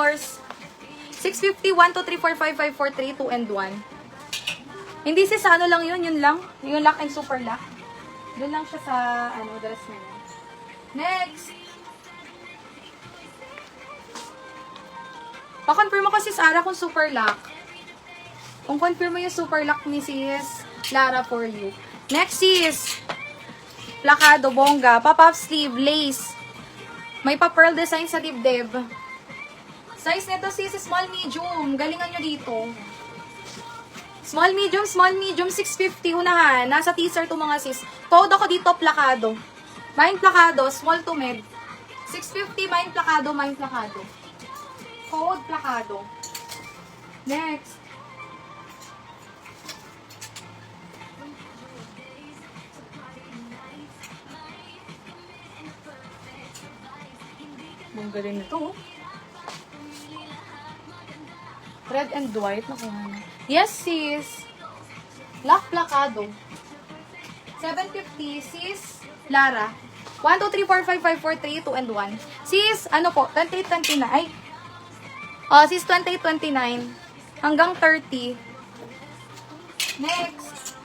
yours. 650, 1, 2, 3, 4, 5, 5, 4, 3, 2, and 1. Hindi sis, ano lang yun, yun lang. Yung lock and super lock. Doon lang siya sa, dress na yun. Next. Pa-confirm mo kasi Sarah kung super lock. Kung confirm mo yung super lock ni sis Lara for you. Next sis. Plakado, bongga, pop-up sleeve, lace. May pa-pearl design sa dibdib. Size nito sis, small, medium. Galingan nyo dito. Small, medium, 650 unahan. Nasa teaser to mga sis. Code ako dito, plakado. Mine plakado, small to mid. 650, mine plakado, mine plakado. Code plakado. Next. Ang galing nito, oh. Red and white. Yes, sis. Lock plakado. 750, sis. Lara. 1, 2, 3, 4, 5, 5, 4, 3, 2, and 1. Sis, ano po? 28, 29. Ay. Sis, 28, 29. Hanggang 30. Next.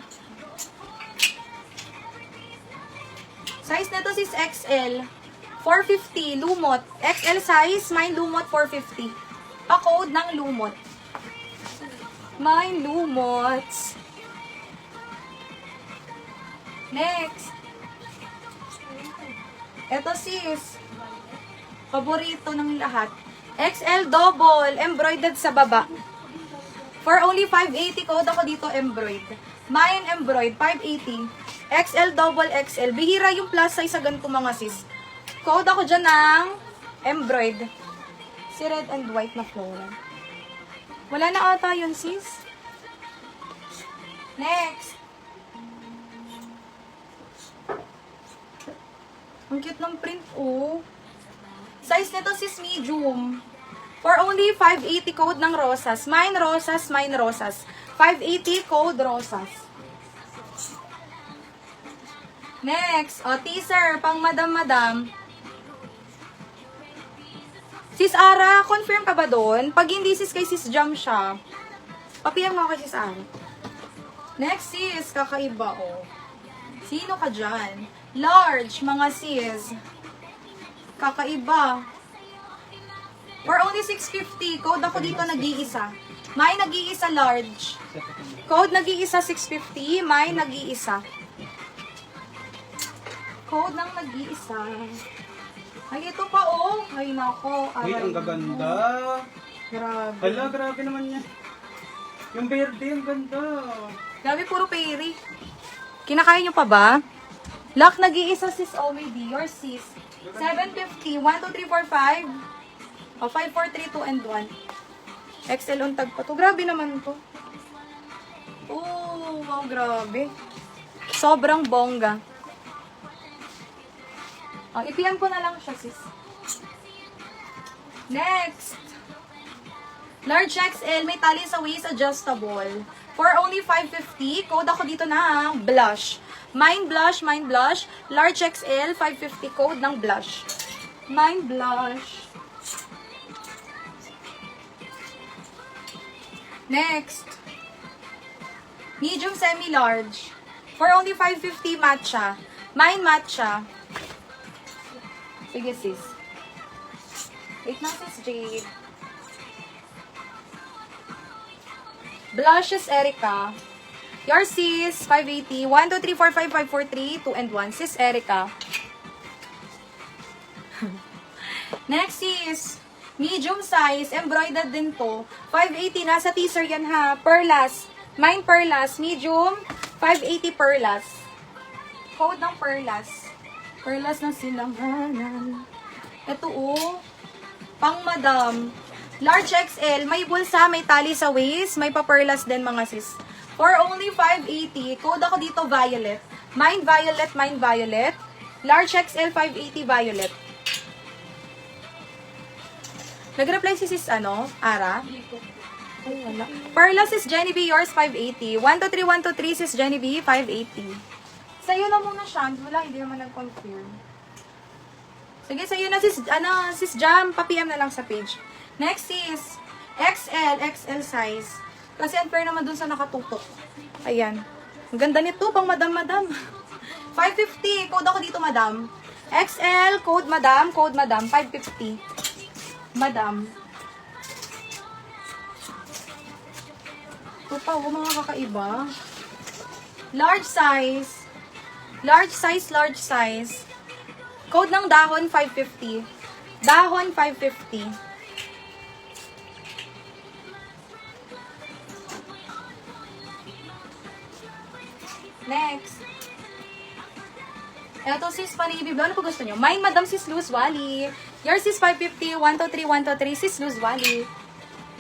Size nito, sis, XL. 450, lumot. XL size, mine lumot, 450. Pa-code ng lumot. Mine lumot. Next. Ito sis. Paborito ng lahat. XL double, embroidered sa baba. For only 580, code ako dito embroidered. Mine embroidered, 580. XL double XL. Bihira yung plus size sa ganito mga sis. Code ako dyan ng embroidered. Si red and white na floral. Wala na ata yun, sis. Next. Ang cute ng print, oh. Size nito, sis, medium. For only 580, code ng rosas. Mine rosas, mine rosas. 580, code rosas. Next. Teaser, pang madam-madam. Sis Ara, confirm ka ba doon? Pag hindi sis kay sis Jam siya, papiyam nga kay sis Ara. Next sis, kakaiba oh. Sino ka dyan? Large, mga sis. Kakaiba. For only 650, code ako dito nag-iisa. May nag-iisa large. Code nag-iisa 650, may nag-iisa. Code ng nag-iisa. Ay, ito pa, oh. Ay, nako. Uy, ang gaganda. Grabe. Hala, grabe naman yan. Yung verde, ang ganda. Grabe, puro peri. Kinakaya nyo pa ba? Lock, nag-iisa sis OMD. Your sis. 750. 1, 2, 3, 4, 5. O, 5, 4, 3, 2, and 1. XL untag pa to. Grabe naman to. Oh, wow, grabe. Sobrang bongga. Ipiyan ko na lang siya, sis. Next. Large XL, may tali sa waist, adjustable. For only 550, code ako dito na blush. Mine blush, mine blush. Large XL, 550, code ng blush. Mine blush. Next. Medium semi-large. For only 550, matcha. Mine matcha. Sige, sis. Wait na, sis Jade. Blushes, Erica. Your sis, 580. 1, 2, 3, 4, 5, 5, 4, 3, 2, and 1. Sis Erica. Next sis. Medium size. Embroidered din to. 580. Nasa teaser yan ha. Perlas. Mine perlas. Medium. 580 perlas. Code ng perlas. Perlas ng silanghanan. Ito oh. Pang madam. Large XL. May bulsa, may tali sa waist. May paperlas din mga sis. For only 580. Code ako dito violet. Mine violet, mine violet. Large XL 580 violet. Nag-reply si sis Ara? Ay, wala. Perlas sis Jenny B. Yours 580. 123 sis Jenny B. 580. Sa'yo na muna siya. Wala, hindi naman nag-confirm. Sige, sa'yo na sis Jam. Pa-PM na lang sa page. Next is XL size. Kasi unfair naman dun sa nakatutok. Ayan. Ang ganda nito, pang madam. 550. Code ako dito, madam. XL, code madam. 550. Madam. Ito pa, mga kakaiba. Large size. Large size. Code ng dahon, 550. Dahon, 550. Next. Ito sis, panibib. Ano po gusto nyo? Mine, madam, sis Luz Wally. Yours is 550. 123, sis Luz Wally.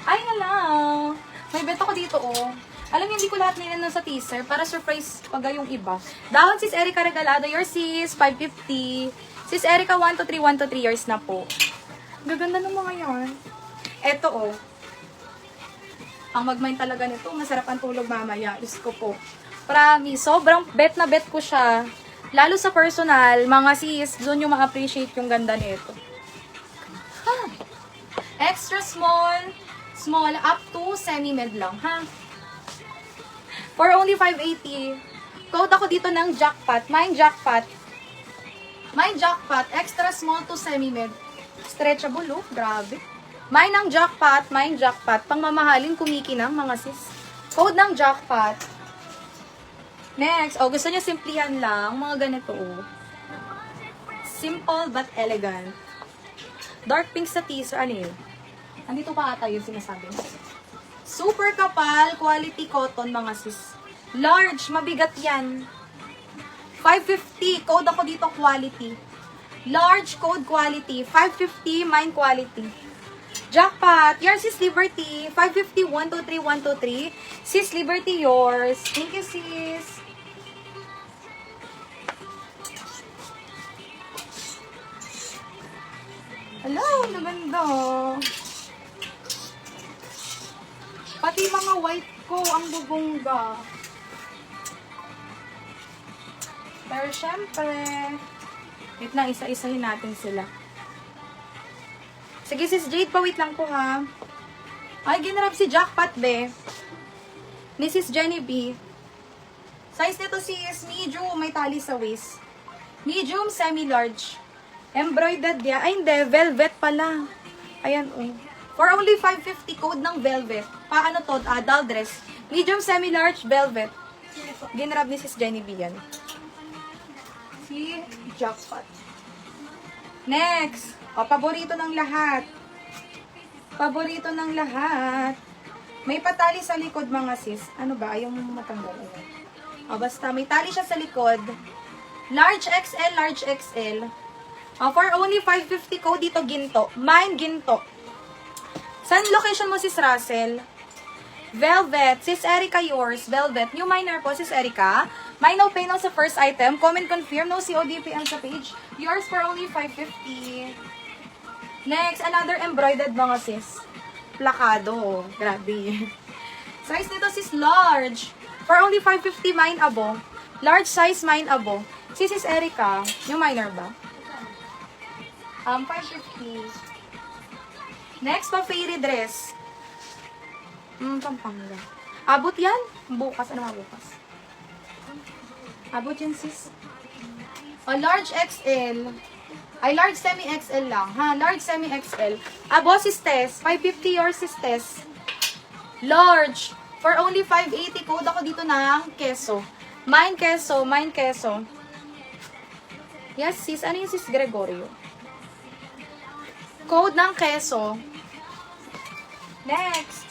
Ay, lang. May bet ako dito, oh. Alam niyo, hindi ko lahat nila sa teaser para surprise pag yung iba. Dahon, sis Erica Regalado. Yours is 550. Sis Erica, 123, yours na po. Gaganda ng mga yan. Ito, oh. Ang mag-mind talaga nito, masarap ang tulog mamaya. Diyos ko po. Promise, sobrang bet na bet ko siya. Lalo sa personal, mga sis, doon yung ma-appreciate yung ganda nito. Ha? Extra small, up to semi-med lang, ha? For only 580. Code ako dito ng jackpot. Mine jackpot. Extra small to semi-med. Stretchable, oh. Grabe. Mine ng jackpot. Pang mamahalin kumikinang, mga sis. Code ng jackpot. Next, oh, gusto niya simplihan lang. Mga ganito, oh. Simple but elegant. Dark pink sa teaser. Ano yun? Andito pa ata yung sinasabi. Super kapal, quality cotton, mga sis. Large, mabigat yan. 550, code ako dito, quality. Large, code quality. 550, mine quality. Jackpot, yours is Liberty. 550, 123. Sis Liberty, yours. Thank you, sis. Hello, naganda. Pati mga white ko, ang bubongga. Pero syempre, wait lang, isa-isahin natin sila. Sige, sis Jade, pa-wait lang po, ha. Ay, ginarap si Jackpot, be. Mrs. Jenny B. Size nito sis, medium, may tali sa waist. Medium, semi-large. Embroidered yan. Ay, hindi, velvet pala. Ayan, oh. For only 550, code ng velvet. Paano to? Doll dress. Medium, semi-large, velvet. Ginarap ni sis Jenny B yan. Si Jackpot. Next. O, paborito ng lahat. May patali sa likod, mga sis. Ano ba? Ayaw mo matanggal. O, basta may tali siya sa likod. Large XL. For only 550 ko dito, ginto. Mine, ginto. Saan location mo, sis Russell? Velvet. Sis Erica, yours. Velvet. New minor po, sis Erica. Mine, no pay now sa first item. Comment confirm. No CODPM sa page. Yours for only 550. Next, another embroidered, mga sis. Plakado. Grabe. Size nito, sis, large. For only 550, mine abo. Large size, mine abo. Sis Erica. New minor ba? 550. Next, pa fairy dress. Pampanga. Abot yan? Bukas. Ano nga bukas? Abot yan, sis. Large XL. Ay, large semi-XL lang. Ha? Large semi-XL. Abo, sis Tess. 550 yours, sis Tess. Large. For only 580. Code ako dito ng keso. Mine keso. Yes, sis. Ano yung sis Gregorio? Code ng keso. Next.